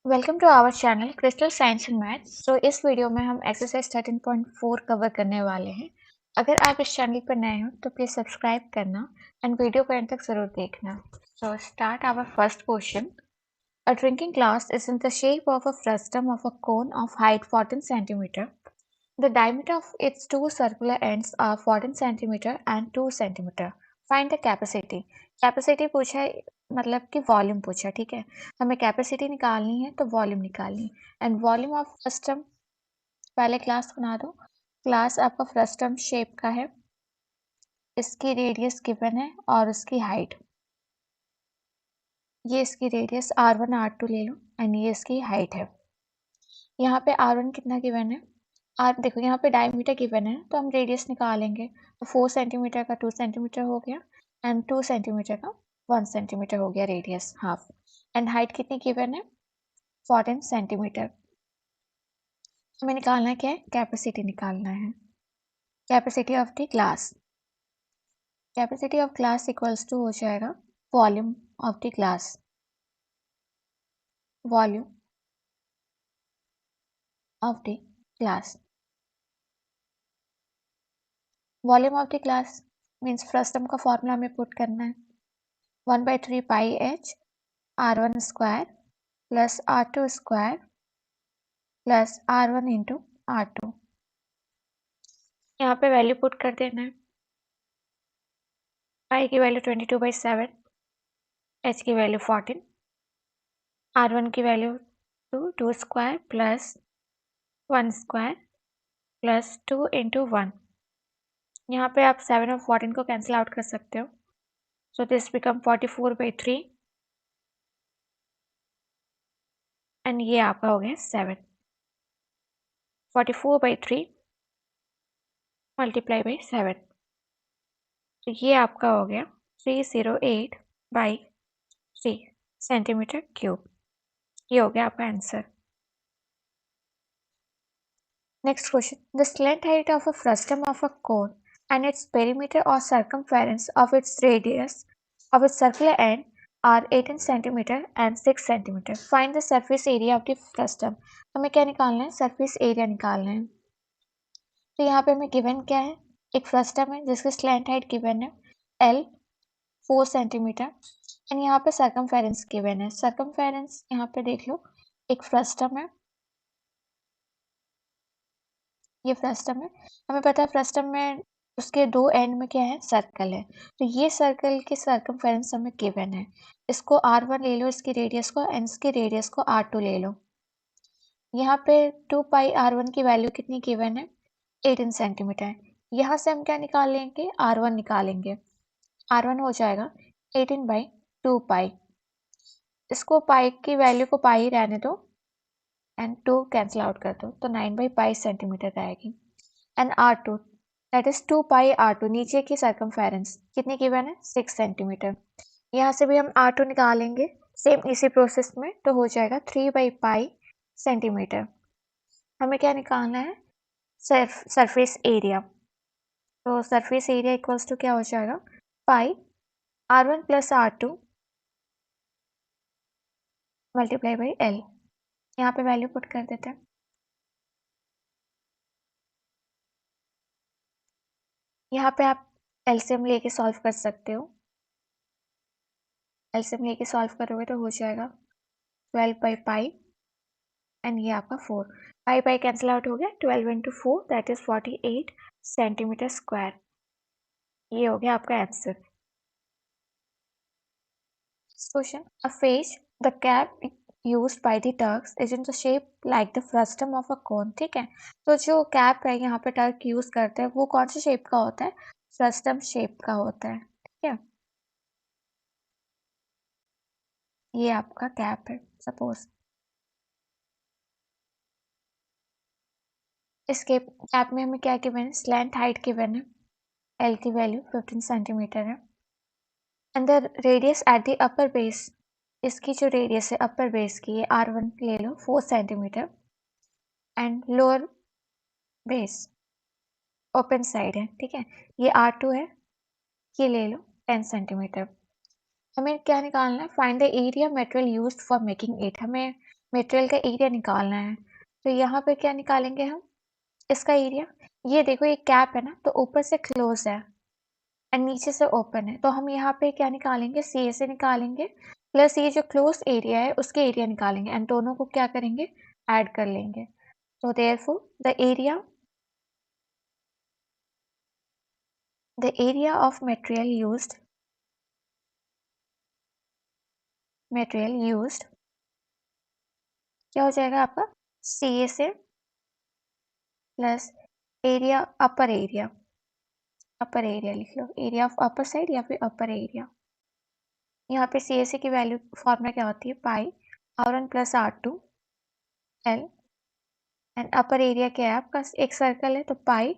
Welcome to our channel Crystal Science and Maths. तो इस video में हम एक्सरसाइज 13.4 कवर करने वाले हैं। अगर आप इस चैनल पर नए हो तो प्लीज सब्सक्राइब करना एंड वीडियो को एंड तक जरूर देखना। So start our first question. A drinking glass is in the shape of a frustum of a cone of height 14 centimeter. The diameter of its two circular ends are 14 centimeter and 2 centimeter. Find the capacity. Capacity पूछा है, मतलब कि volume पूछा। ठीक है, हमें capacity निकालनी है तो वॉल्यूम निकालनी। एंड वॉल्यूम ऑफ फ्रस्टम, पहले क्लास बना दो। क्लास आपका फ्रस्टम शेप का है, इसकी रेडियस गिवन है और उसकी हाइट, ये इसकी रेडियस R1 R2 ले लो एंड ये इसकी हाइट है। यहाँ पे R1 कितना गिवन है, आप देखो यहाँ पे डायमीटर गिवन है तो हम रेडियस निकालेंगे। तो 4 सेंटीमीटर का 2 सेंटीमीटर हो गया एंड 2 सेंटीमीटर का 1 सेंटीमीटर हो गया रेडियस हाफ। एंड हाइट कितनी गिवन है, 14 सेंटीमीटर। हमें निकालना क्या है, कैपेसिटी निकालना है। Capacity of the glass, capacity of glass equals to हो जाएगा volume of the glass, volume of the glass. Volume of the glass means frustum का फॉर्मूला हमें पुट करना है, 1/3 pi h R1 square plus R2 square plus R1 into R2। यहाँ पे value put कर देना है। पाई की वैल्यू 22/7, एच की वैल्यू 14, R1 की value 2 square plus 1 square plus 2 into 1। यहाँ पे आप 7 और 14 को कैंसिल आउट कर सकते हो, सो दिस बिकम 44/3 एंड ये आपका हो गया 7। 44/3 मल्टीप्लाई बाई 7, तो ये आपका हो गया 308/3 सेंटीमीटर क्यूब। ये हो गया आपका answer. Next question, the slant height of a frustum of a cone and its perimeter or circumference of its radius of its circular end are 18 centimeter and 6 centimeter. Find the surface area of the frustum. हमें क्या निकालना है, surface area निकालना है। तो यहाँ पे हमें गिवन क्या है, एक फ्रस्टम है जिसकी स्लेंट हाइट गिवन है L 4 सेंटीमीटर एंड यहाँ पे सर्कमफेरेंस गिवन है। सर्कमफेरेंस यहाँ पे देख लो, एक फ्रस्टम है, ये फ्रस्टम है। हमें पता है फ्रस्टम में उसके दो एंड में क्या है, सर्कल है। तो ये सर्कल की सर्कमफेरेंस हमें गिवन है। इसको R1 ले लो, इसकी रेडियस को, एंड इसकी रेडियस को R2 ले लो। यहाँ पे 2 पाई R1 की वैल्यू कितनी गिवन है, 18 सेंटीमीटर। यहाँ से हम क्या निकालेंगे, R1 निकालेंगे। R1 हो जाएगा 18/2 पाई। इसको पाई की वैल्यू को पाई रहने दो एंड 2 कैंसिल आउट कर दो, तो 9/पाई सेंटीमीटर आएगी। And R2 that is 2 pi R2, नीचे की सर्कमफेरेंस कितनी गिवन है, 6 सेंटीमीटर। यहाँ से भी हम R2 निकालेंगे सेम इसी प्रोसेस में, तो हो जाएगा 3/पाई सेंटीमीटर। हमें क्या निकालना है, सरफेस एरिया। तो सरफेस एरिया इक्वल्स टू क्या हो जाएगा, पाई R1 plus R2 multiply by L। यहाँ पे वैल्यू पुट कर देते हैं। यहाँ पे आप एलसीएम लेके सॉल्व कर सकते हो। एलसीएम लेके सॉल्व करोगे तो हो जाएगा 12/पाई एंड ये आपका 4। पाई पाई कैंसिल आउट हो गया, 12 into 4 that is 48 centimetre square. ये हो गया आपका answer. Question, a face the cap used by the Turks is in the shape like the frustum of a cone। ठीक है, तो जो कैप है यहाँ पे टर्क यूज करते हैं वो कौन से शेप का होता है, फ्रस्टम शेप का होता है। ठीक है, ये आपका कैप है सपोज। इस कैप में हमें क्या गिवन है, स्लैंट हाइट गिवन है, एल की वैल्यू 15 सेंटीमीटर है and the radius at the upper base, इसकी जो रेडियस है अपर बेस की, ये R1 ले लो 4 centimetre and lower base open side है। ठीक है, ये R2 है, ये ले लो 10 सेंटीमीटर। हमें क्या निकालना है, find the area material used for making it. हमें मटेरियल का एरिया निकालना है, तो यहाँ पे क्या निकालेंगे हम, इसका एरिया। ये देखो ये कैप है ना, तो ऊपर से क्लोज है एंड नीचे से ओपन है, तो हम यहाँ पे क्या निकालेंगे, सी ए से निकालेंगे, प्लस ये जो क्लोज एरिया है उसके एरिया निकालेंगे एंड दोनों को क्या करेंगे, ऐड कर लेंगे। तो therefore the area of material used क्या हो जाएगा आपका, सी ए से प्लस एरिया, अपर एरिया लिख लो, एरिया ऑफ अपर साइड या फिर अपर एरिया। यहाँ पे सी ए सी की वैल्यू फॉर्मूला क्या होती है, पाई R1 plus R2 L and upper area क्या है आपका, एक सर्कल है तो पाई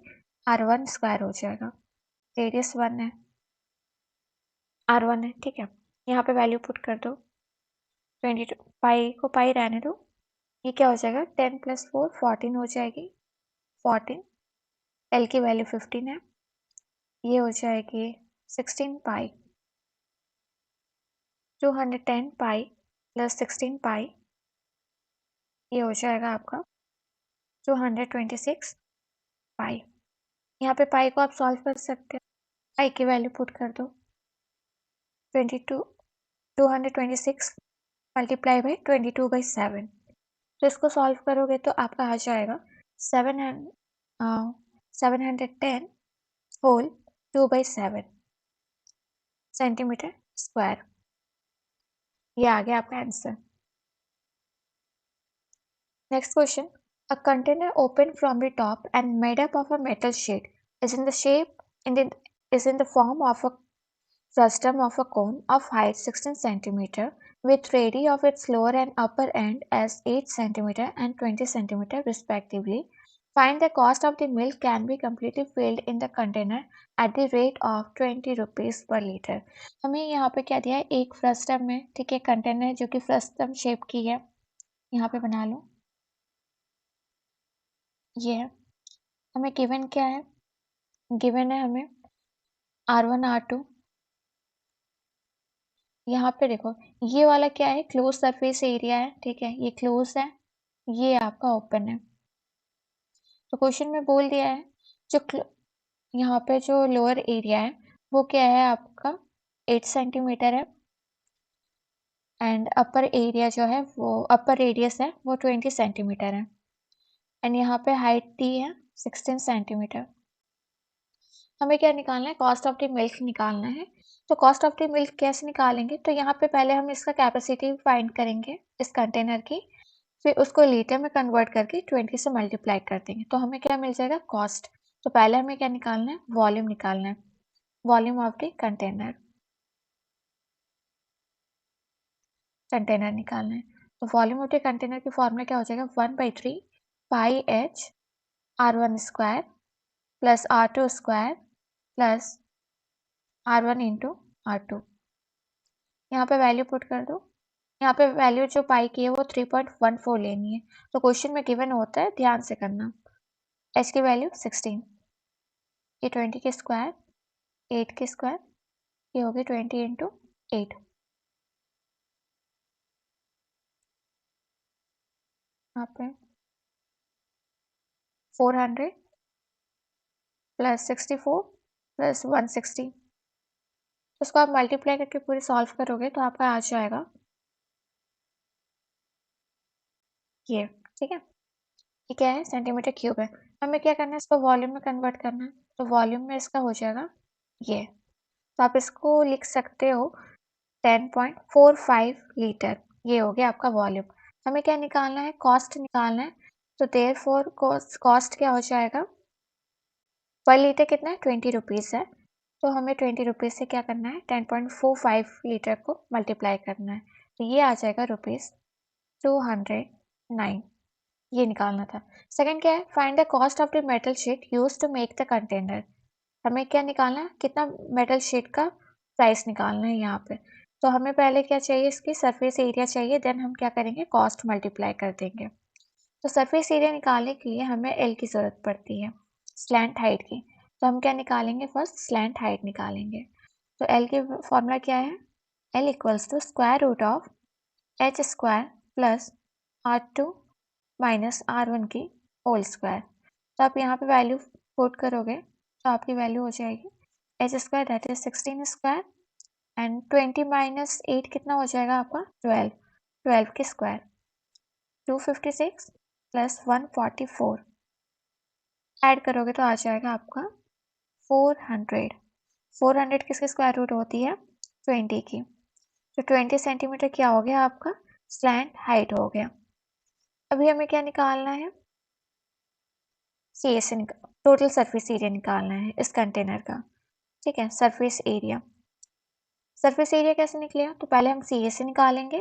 R1 स्क्वायर हो जाएगा, रेडियस 1 है, R1 है, ठीक है। यहाँ पे वैल्यू पुट कर दो, 22, पाई को पाई रहने दो, ये क्या हो जाएगा, 10 प्लस 4 14 हो जाएगी, 14, L की वैल्यू 15 है, ये हो जाएगी 16 पाई, 210 पाई प्लस 16 पाई, ये हो जाएगा आपका 226 पाई। यहाँ पे पाई को आप सॉल्व कर सकते हो, पाई की वैल्यू पुट कर दो, 226 मल्टीप्लाई बाई 22/7, तो इसको सॉल्व करोगे तो आपका आ जाएगा 710 होल 2/7 सेंटीमीटर स्क्वायर। ये आ गया आपका answer. Next question, a container opened from the top and made up of a metal sheet is in the shape is in the form of a frustum of a cone of height 16 centimeter with radii of its lower and upper end as 8 centimeter and 20 centimeter respectively. Find the cost of the milk can be completely filled in the container at the rate of 20 rupees per liter. हमें यहाँ पे क्या दिया है, एक frustum में, ठीक है, कंटेनर जो कि फ्रस्टम शेप की है, यहाँ पे बना लो, ये है। हमें गिवन क्या है, गिवन है हमें R1 R2, यहाँ पे देखो ये वाला क्या है, क्लोज सरफेस एरिया है, ठीक है, ये क्लोज है, ये आपका ओपन है। तो क्वेश्चन में बोल दिया है जो यहाँ पे जो लोअर एरिया है वो क्या है आपका 8 सेंटीमीटर है एंड अपर एरिया जो है वो अपर रेडियस है वो 20 सेंटीमीटर है एंड यहाँ पे हाइट दी है 16 सेंटीमीटर। हमें क्या निकालना है, कॉस्ट ऑफ द मिल्क निकालना है। तो कॉस्ट ऑफ द मिल्क कैसे निकालेंगे, तो यहाँ पे पहले हम इसका कैपेसिटी फाइंड करेंगे इस कंटेनर की, फिर उसको लीटर में कन्वर्ट करके 20 से मल्टीप्लाई कर देंगे, तो हमें क्या मिल जाएगा, कॉस्ट। तो पहले हमें क्या निकालना है, वॉल्यूम निकालना है, वॉल्यूम ऑफ द कंटेनर निकालना है। तो वॉल्यूम ऑफ द कंटेनर की फॉर्मूला क्या हो जाएगा, 1/3 पाई h R1 square plus R2 square plus R1 into R2। यहाँ पे वैल्यू पुट कर दो, यहाँ पे वैल्यू जो पाई की है वो 3.14 लेनी है, तो क्वेश्चन में गिवन होता है, ध्यान से करना। h की वैल्यू 16, ये 20 के स्क्वायर, 8 के स्क्वायर, ये होगी 20 इंटू 8, यहाँ पे 400 प्लस 64 प्लस 160, तो उसको आप मल्टीप्लाई करके पूरी सॉल्व करोगे तो आपका आ जाएगा ये, ठीक है। ये क्या है, सेंटीमीटर क्यूब है। हमें क्या करना है, इसको वॉल्यूम में कन्वर्ट करना है, तो वॉल्यूम में इसका हो जाएगा ये, तो आप इसको लिख सकते हो 10.45 लीटर, ये हो गया आपका वॉल्यूम। हमें क्या निकालना है, कॉस्ट निकालना है, तो देयरफॉर कॉस्ट क्या हो जाएगा, पर लीटर कितना है, 20 रुपीज़ है, तो हमें 20 रुपीज़ से क्या करना है, 10.45 लीटर को मल्टीप्लाई करना है, तो ये आ जाएगा ₹209, ये निकालना था। सेकंड क्या है, find the cost of the metal sheet used to make the container. हमें क्या निकालना है, कितना मेटल शीट का प्राइस निकालना है यहाँ पे। तो हमें पहले क्या चाहिए, इसकी सरफेस एरिया चाहिए, देन हम क्या करेंगे, कॉस्ट मल्टीप्लाई कर देंगे। तो सरफेस एरिया निकालने के लिए हमें एल की ज़रूरत पड़ती है, स्लैंट हाइट की, तो हम क्या निकालेंगे, फर्स्ट स्लैंट हाइट निकालेंगे। तो एल की फॉर्मूला क्या है, L equals to square root of H square plus R2 minus R1 की होल स्क्वायर। तो आप यहाँ पे वैल्यू पुट करोगे तो आपकी वैल्यू हो जाएगी H square that is 16 square and 20 minus 8 कितना हो जाएगा आपका 12, 12 के स्क्वायर 256 प्लस 144 ऐड करोगे तो आ जाएगा आपका 400। 400 किसकी स्क्वायर रूट होती है 20 की। तो 20 सेंटीमीटर क्या हो गया आपका स्लैंट हाइट हो गया। अभी हमें क्या निकालना है CAC टोटल सरफेस एरिया निकालना है इस कंटेनर का। ठीक है, सरफेस एरिया। सरफेस एरिया कैसे निकलेगा तो पहले हम CAC निकालेंगे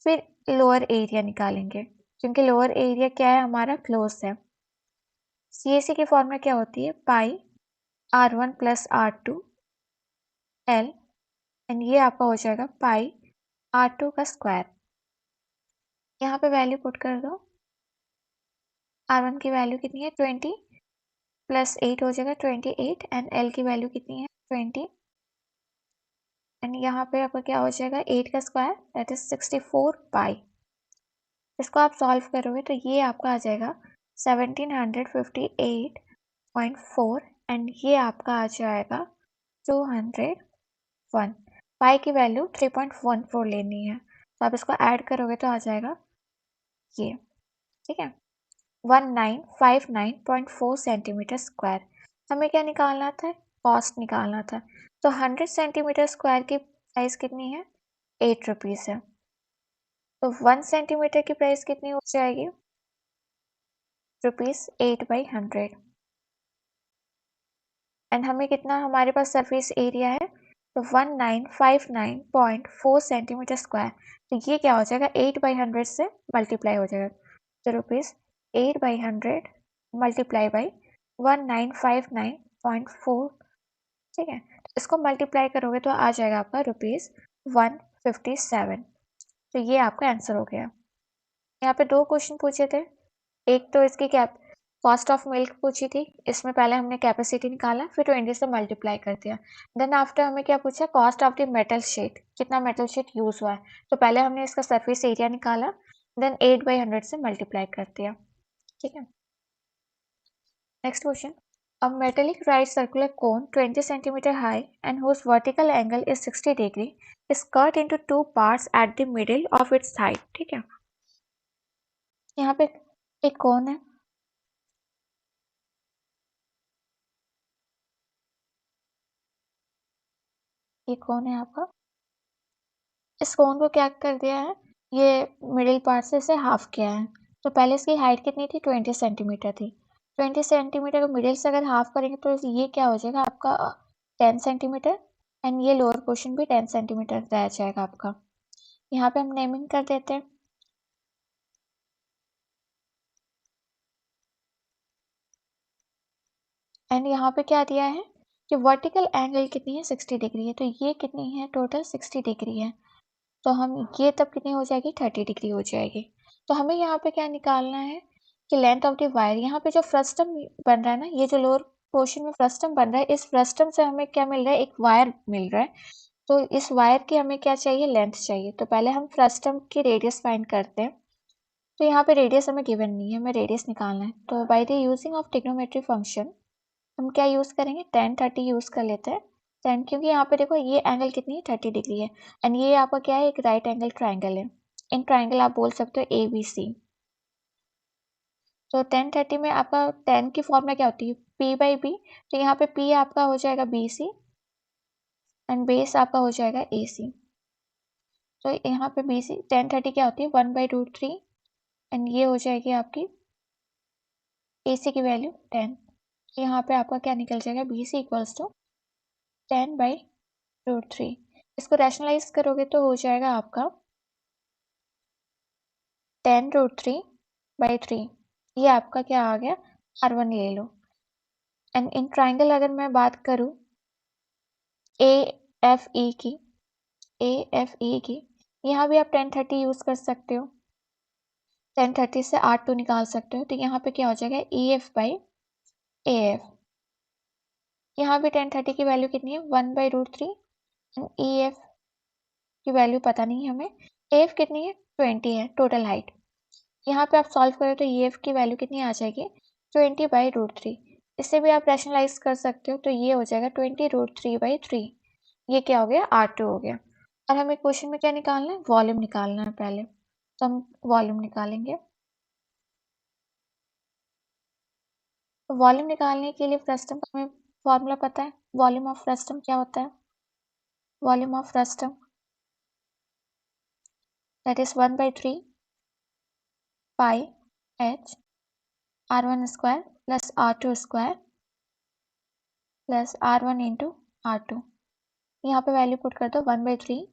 फिर लोअर एरिया निकालेंगे क्योंकि लोअर एरिया क्या है हमारा क्लोज है। CAC की फॉर्मूला क्या होती है पाई R1 plus R2 L and ये आपका हो जाएगा पाई R2 का स्क्वायर। यहाँ पे वैल्यू पुट कर दो। R1 की वैल्यू कितनी है 20 प्लस 8 हो जाएगा 28 एंड L की वैल्यू कितनी है 20 एंड यहाँ पे आपका क्या हो जाएगा 8 का स्क्वायर दैट इज 64 पाई। इसको आप सॉल्व करोगे तो ये आपका आ जाएगा 1758.4 एंड ये आपका आ जाएगा 201। पाई की वैल्यू 3.14 लेनी है तो आप इसको ऐड करोगे तो आ जाएगा ये। ठीक है 1959.4 सेंटीमीटर स्क्वायर। हमें क्या निकालना था कॉस्ट निकालना था। तो 100 सेंटीमीटर स्क्वायर की प्राइस कितनी है 8 रुपीज़ है। तो 1 सेंटीमीटर की प्राइस कितनी हो जाएगी ₹8/100 एंड हमें कितना हमारे पास सरफेस एरिया है तो 1959.4 सेंटीमीटर स्क्वायर। तो ये क्या हो जाएगा 8/100 से मल्टीप्लाई हो जाएगा तो ₹8/100 मल्टीप्लाई बाई 1959.4। ठीक है, इसको मल्टीप्लाई करोगे तो आ जाएगा आपका ₹157। तो ये आपका आंसर हो गया। यहाँ पे 2 क्वेश्चन पूछे थे। एक तो इसकी कॉस्ट ऑफ मिल्क पूछी थी, इसमें पहले हमने कैपेसिटी निकाला फिर 20 से मल्टीप्लाई कर दिया। देन आफ्टर हमें क्या पूछा cost of the metal sheet, कितना मेटल शीट यूज हुआ है। तो पहले हमने इसका सरफेस एरिया निकाला देन 8/100 से मल्टीप्लाई कर दिया। ठीक है, next question. A metallic right circular cone 20 centimeter high and whose vertical angle is 60 degree is cut into 2 parts at the middle of its side। ठीक है, यहाँ पे एक कोन है, ये कौन है आपका। इस कोन को क्या कर दिया है ये मिडिल पार्ट से इसे हाफ किया है। तो पहले इसकी हाइट कितनी थी 20 सेंटीमीटर थी। 20 सेंटीमीटर को मिडिल से अगर हाफ करेंगे तो ये क्या हो जाएगा आपका 10 सेंटीमीटर एंड ये लोअर पोर्शन भी 10 सेंटीमीटर रह जाएगा आपका। यहाँ पे हम नेमिंग कर देते हैं। एंड यहाँ पे क्या दिया है कि वर्टिकल एंगल कितनी है 60 डिग्री है। तो ये कितनी है टोटल 60 डिग्री है। तो हम ये तब कितनी हो जाएगी 30 डिग्री हो जाएगी। तो हमें यहाँ पे क्या निकालना है कि लेंथ ऑफ द वायर। यहाँ पे जो फ्रस्टम बन रहा है ना, ये जो लोअर पोर्शन में फ्रस्टम बन रहा है, इस फ्रस्टम से हमें क्या मिल रहा है एक वायर मिल रहा है। तो इस वायर की हमें क्या चाहिए लेंथ चाहिए। तो पहले हम फ्रस्टम की रेडियस फाइंड करते हैं। तो यहाँ पे रेडियस हमें गिवन नहीं है, हमें रेडियस निकालना है। तो by the using of trigonometry function हम क्या यूज़ करेंगे tan 30 यूज़ कर लेते हैं। tan क्योंकि यहाँ पे देखो ये एंगल कितनी है 30 डिग्री है एंड ये आपका क्या है एक राइट एंगल ट्राइंगल है। इन ट्राइंगल आप बोल सकते हो ABC। तो tan 30 में आपका tan की फॉर्मूला क्या होती है P/B। तो यहाँ पे P आपका हो जाएगा BC एंड बेस आपका हो जाएगा AC। तो यहाँ पे BC tan 30 क्या होती है 1/√3 एंड ये हो जाएगी आपकी AC की वैल्यू 10। यहाँ पे आपका क्या निकल जाएगा BC इक्वल्स टू 10/√3। इसको रैशनलाइज करोगे तो हो जाएगा आपका 10√3/3। ये आपका क्या आ गया R1 ले लो। एंड इन ट्राइंगल अगर मैं बात करूँ AFE की, यहाँ भी आप 1030 यूज़ कर सकते हो। 1030 से R2 निकाल सकते हो। तो यहाँ पे क्या हो जाएगा EF/AF। यहाँ भी 1030 की वैल्यू कितनी है 1/√3 एंड EF की वैल्यू पता नहीं है हमें। AF कितनी है 20 है टोटल हाइट। यहाँ पे आप सॉल्व करें तो ये की वैल्यू कितनी आ जाएगी 20/√3। इससे भी आप रैशनलाइज कर सकते हो, तो ये हो जाएगा 20√3/3। ये क्या हो गया R2 हो गया। और हमें क्वेश्चन में क्या निकालना है, वॉल्यूम निकालना है पहले, तो हम वॉल्यूम निकालेंगे। वॉल्यूम निकालने के लिए फ्रस्टम का हमें फॉर्मूला पता है। वॉल्यूम ऑफ फ्रस्टम क्या होता है, volume of frustum that is 1/3 pi h R1 square plus R2 square plus R1 into R2। यहाँ पे वैल्यू पुट कर दो 1/3,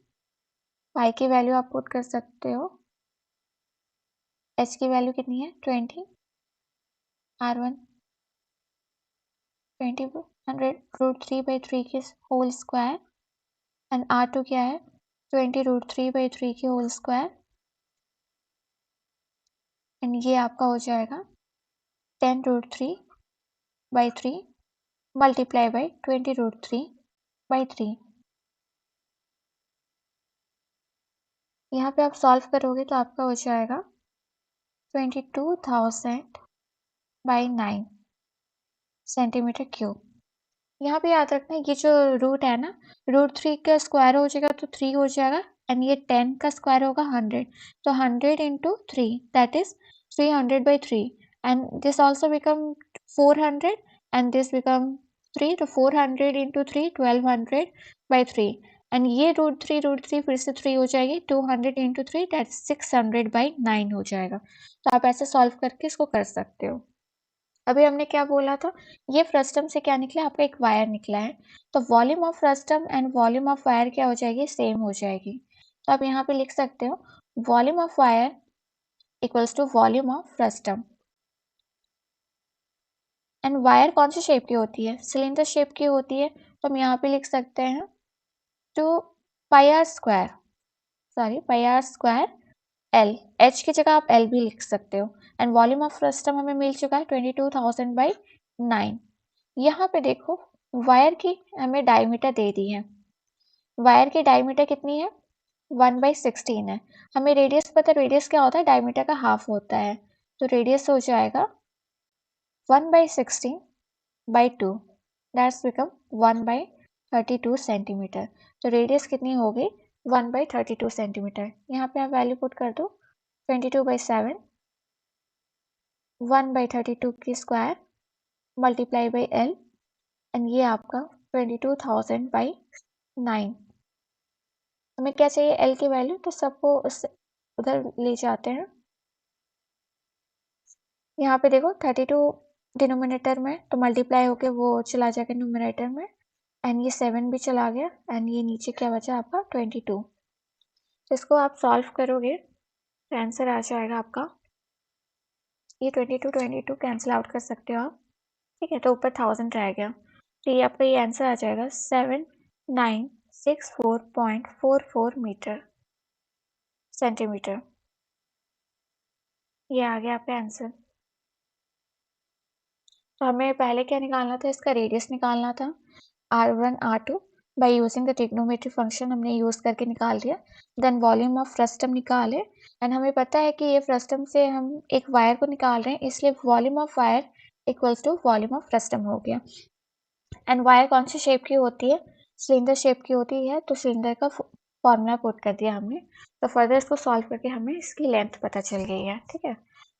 पाई की वैल्यू आप पुट कर सकते हो, h की वैल्यू कितनी है 20, R1 20 100√3/3 की होल स्क्वायर एंड R2 क्या है 20√3/3 की होल स्क्वायर, एंड ये आपका हो जाएगा 10√3/3 मल्टीप्लाई बाई 20√3/3। यहाँ पे आप सॉल्व करोगे तो आपका हो जाएगा 22,000/9 सेंटीमीटर क्यूब। यहाँ पे याद रखना ये जो रूट है ना, √3 का स्क्वायर हो जाएगा तो 3 हो जाएगा, एंड ये 10 का स्क्वायर होगा 100, तो 100 into 3 that is 300/3, and this also become 400 and this become 3, तो 400 इंटू 3 1200/3, एंड ये √3 फिर से 3 हो जाएगी, 200 इंटू 3 दैट 600/9 हो जाएगा। तो आप ऐसे सॉल्व करके इसको कर सकते हो। अभी हमने क्या बोला था, ये फ्रस्टम से क्या निकला, आपका एक वायर निकला है, तो volume of frustum and volume of wire क्या हो जाएगी, सेम हो जाएगी। तो आप यहाँ पे लिख सकते हो volume of wire equals to volume of frustum. And wire कौन सी शेप की होती है, सिलेंडर शेप की होती है, तो हम यहाँ पे लिख सकते हैं 2πr² L, H की जगह आप L भी लिख सकते हो, एंड वॉल्यूम ऑफ फ्रस्टम हमें मिल चुका है 22,000/9। यहाँ पे देखो वायर की हमें डायमीटर दे दी है, वायर की डायमीटर कितनी है 1/16 है, हमें रेडियस पता है, रेडियस क्या होता है डायमीटर का हाफ होता है, तो रेडियस हो जाएगा 1/16/2 दैट्स बिकम 1/32 सेंटीमीटर। तो रेडियस कितनी हो गई 1/32 सेंटीमीटर। यहाँ पे आप वैल्यू पुट कर दो 22/7 1/32 की square multiply by L, and ये आपका 22,000/9। हमें क्या चाहिए L की वैल्यू, तो सबको उधर ले जाते हैं। यहाँ पे देखो 32 डिनोमिनेटर में, तो मल्टीप्लाई होके वो चला जाएगा न्यूमरेटर में, एंड ये 7 भी चला गया, एंड ये नीचे क्या बचा आपका 22। तो इसको आप सॉल्व करोगे तो आंसर आ जाएगा आपका, ये 22 कैंसिल आउट कर सकते हो आप, ठीक है, तो ऊपर 1000 रह गया, तो ये आपका ये आंसर आ जाएगा 7964.44 मीटर सेंटीमीटर। ये आ गया आपका आंसर। तो हमें पहले क्या निकालना था, इसका रेडियस निकालना था R1 R2 by using the trigonometry function हमने यूज़ करके निकाल दिया। देन वॉल्यूम ऑफ फ्रस्टम निकाले, एंड हमें पता है कि ये फ्रस्टम से हम एक वायर को निकाल रहे हैं, इसलिए volume of wire equals to volume of frustum हो गया। एंड वायर कौन सी शेप की होती है, सिलेंडर शेप की होती है, तो सिलेंडर का फॉर्मूला पुट कर दिया हमने। तो फर्दर इसको सॉल्व करके हमें इसकी लेंथ पता चल गई है, ठीक है।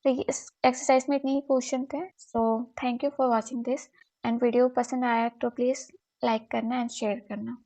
तो ये इस एक्सरसाइज में इतने ही क्वेश्चन थे। So thank you for watching this, and video पसंद आया तो प्लीज़ लाइक करना एंड शेयर करना।